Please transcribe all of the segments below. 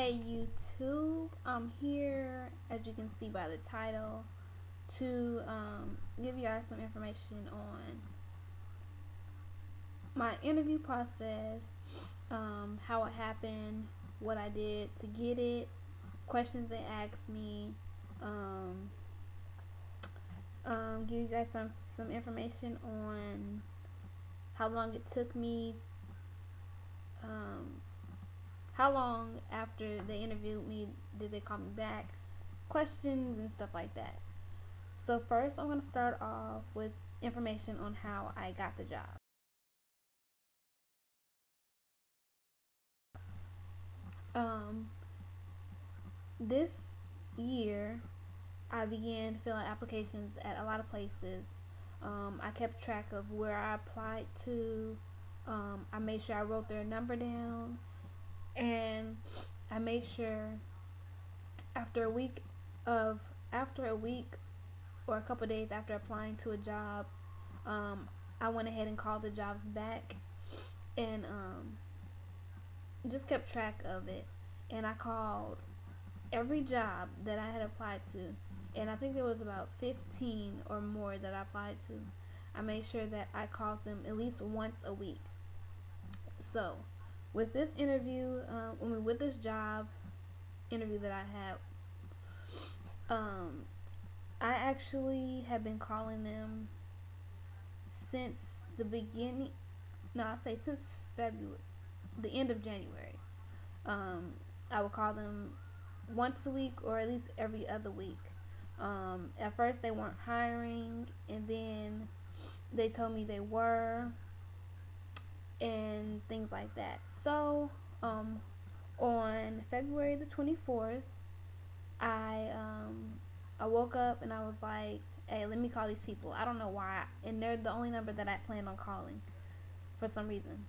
Hey YouTube, I'm here, as you can see by the title, to give you guys some information on my interview process, how it happened, what I did to get it, questions they asked me, give you guys some information on how long it took me, how long after they interviewed me did they call me back, questions and stuff like that. So first I'm going to start off with information on how I got the job. This year I began filling applications at a lot of places. I kept track of where I applied to. I made sure I wrote their number down, and I made sure after a week or a couple days after applying to a job, I went ahead and called the jobs back and just kept track of it. And I called every job that I had applied to, and I think there was about 15 or more that I applied to. I made sure that I called them at least once a week. So with this interview, with this job interview that I had, I actually have been calling them since the beginning. No, I say since February, the end of January. I would call them once a week or at least every other week. At first they weren't hiring, and then they told me they were, and things like that. So on February the 24th, I woke up and I was like, hey, let me call these people. I don't know why, and they're the only number that I planned on calling for some reason.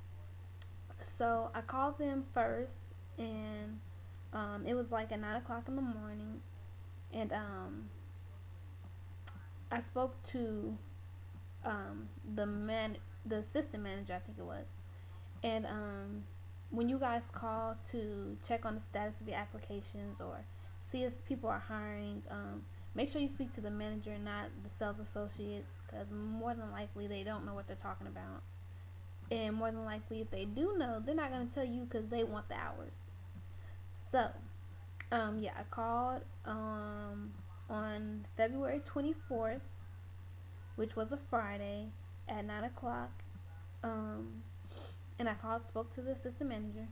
So I called them first, and it was like at 9 o'clock in the morning, and I spoke to the assistant manager, I think it was. And when you guys call to check on the status of your applications or see if people are hiring, make sure you speak to the manager, not the sales associates, because more than likely they don't know what they're talking about. And more than likely, if they do know, they're not going to tell you because they want the hours. So, yeah, I called on February 24th, which was a Friday, at 9 o'clock. And I spoke to the assistant manager,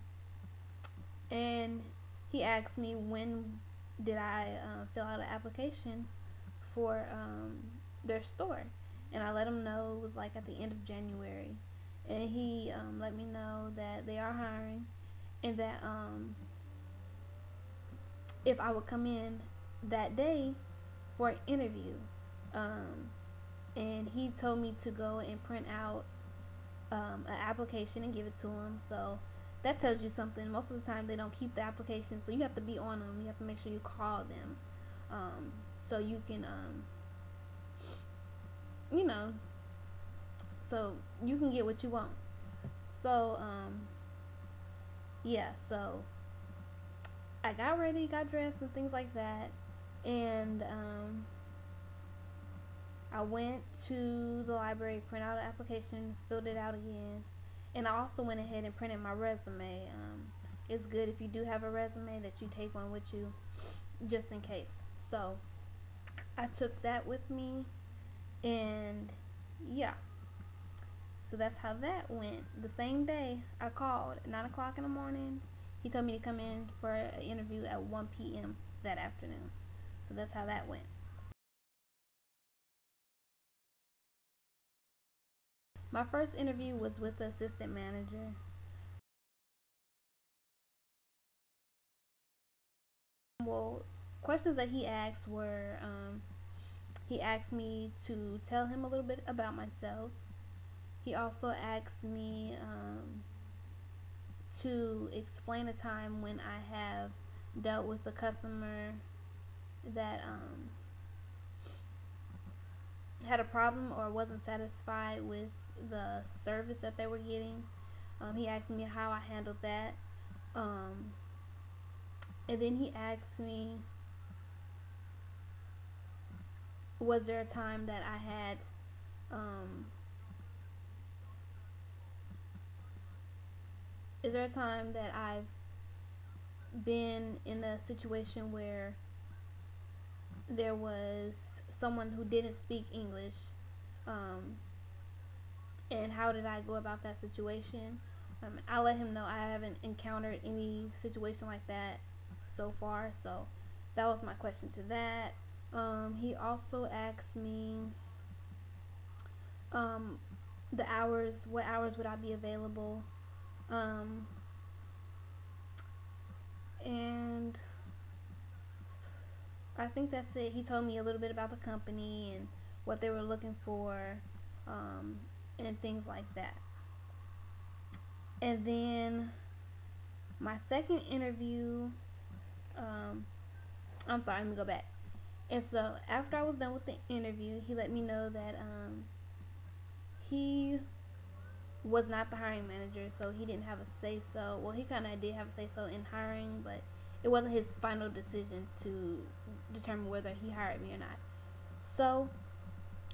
and he asked me when did I fill out an application for their store, and I let him know it was like at the end of January, and he let me know that they are hiring, and that if I would come in that day for an interview, and he told me to go and print out an application and give it to him. So that tells you something. Most of the time they don't keep the application, so you have to be on them. You have to make sure you call them, so you can so you can get what you want. So yeah, so I got ready, got dressed and things like that, and I went to the library, printed out an application, filled it out again, and I also went ahead and printed my resume. It's good if you do have a resume that you take one with you just in case. So I took that with me, and yeah, so that's how that went. The same day I called at 9 o'clock in the morning. He told me to come in for an interview at 1 p.m. that afternoon. So that's how that went. My first interview was with the assistant manager. Well, questions that he asked were, he asked me to tell him a little bit about myself. He also asked me to explain a time when I have dealt with a customer that had a problem or wasn't satisfied with the service that they were getting. He asked me how I handled that. And then he asked me, was there a time that I had is there a time that I've been in a situation where there was someone who didn't speak English, and how did I go about that situation? I let him know I haven't encountered any situation like that so far, so that was my question to that. He also asked me the hours, what hours would I be available, and I think that's it. He told me a little bit about the company and what they were looking for, and things like that. And then my second interview, I'm sorry, let me go back. And so after I was done with the interview, he let me know that he was not the hiring manager, so he didn't have a say so. Well, he kind of did have a say so in hiring, but it wasn't his final decision to determine whether he hired me or not. So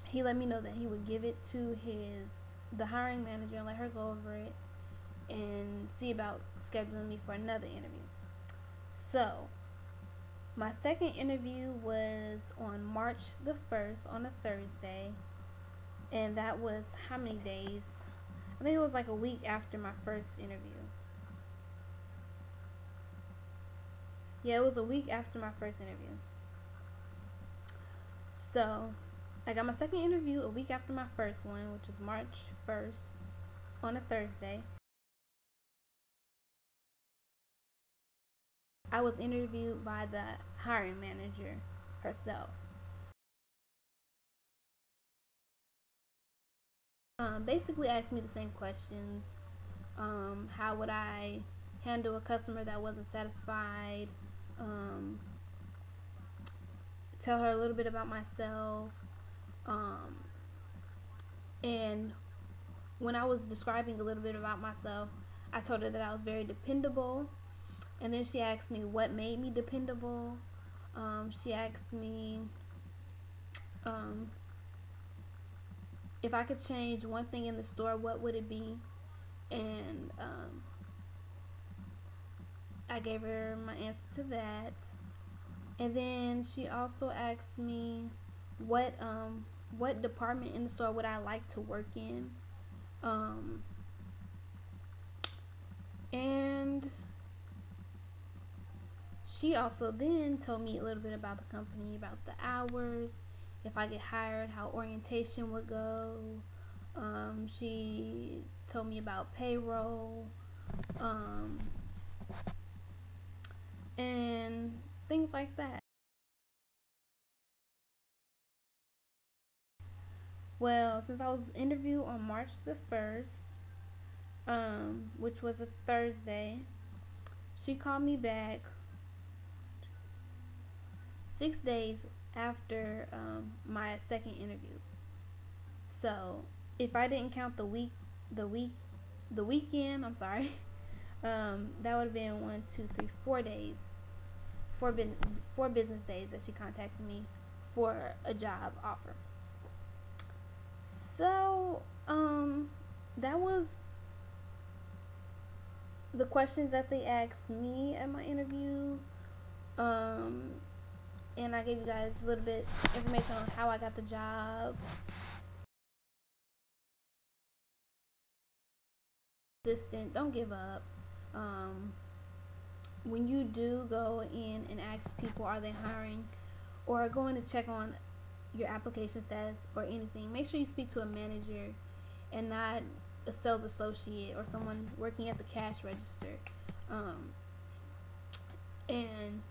he let me know that he would give it to the hiring manager and let her go over it and see about scheduling me for another interview. So my second interview was on March the 1st, on a Thursday, and that was how many days? I think it was like a week after my first interview. Yeah, it was a week after my first interview. So I got my second interview a week after my first one, which was March 1st, on a Thursday. I was interviewed by the hiring manager herself. Basically asked me the same questions. How would I handle a customer that wasn't satisfied? Tell her a little bit about myself. And when I was describing a little bit about myself, I told her that I was very dependable. And then she asked me what made me dependable. She asked me if I could change one thing in the store, what would it be? And I gave her my answer to that. And then she also asked me what department in the store would I like to work in. And she also then told me a little bit about the company, about the hours, if I get hired, how orientation would go. She told me about payroll, and things like that. Well, since I was interviewed on March the 1st, which was a Thursday, she called me back 6 days after my second interview. So if I didn't count the weekend, I'm sorry, that would have been 1, 2, 3, 4 days, four business days that she contacted me for a job offer. So that was the questions that they asked me at my interview. And I gave you guys a little bit information on how I got the job. Persistent, don't give up. When you do go in and ask people, are they hiring, or going to check on your application status or anything, make sure you speak to a manager and not a sales associate or someone working at the cash register. And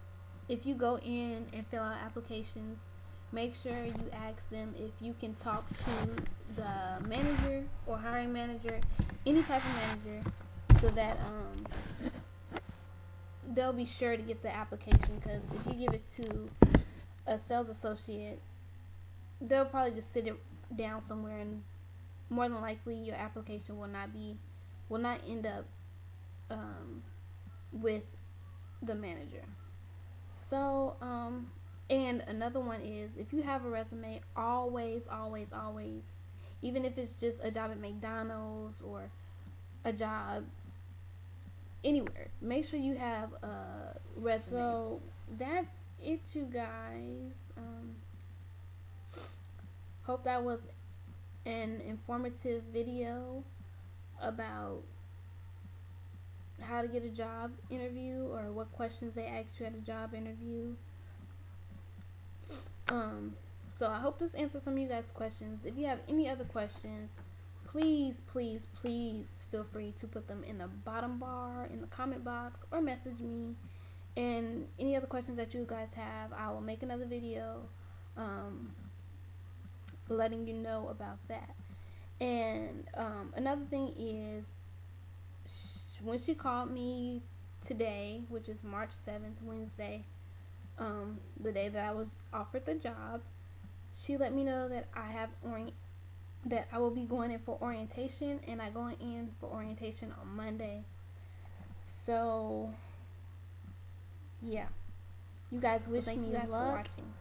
if you go in and fill out applications, make sure you ask them if you can talk to the manager or hiring manager, any type of manager, so that they'll be sure to get the application. Because if you give it to a sales associate, they'll probably just sit it down somewhere, and more than likely your application will not end up with the manager. So, and another one is, if you have a resume, always, always, always, even if it's just a job at McDonald's or a job anywhere, make sure you have a resume. So that's it, you guys. Hope that was an informative video about how to get a job interview, or what questions they ask you at a job interview. So I hope this answers some of you guys' questions. If you have any other questions, please, please, please feel free to put them in the bottom bar, in the comment box, or message me. And any other questions that you guys have, I will make another video letting you know about that. And another thing is, when she called me today, which is March 7th, Wednesday, the day that I was offered the job, she let me know that that I will be going in for orientation, and I going in for orientation on Monday. So yeah, you guys wish me luck. For watching.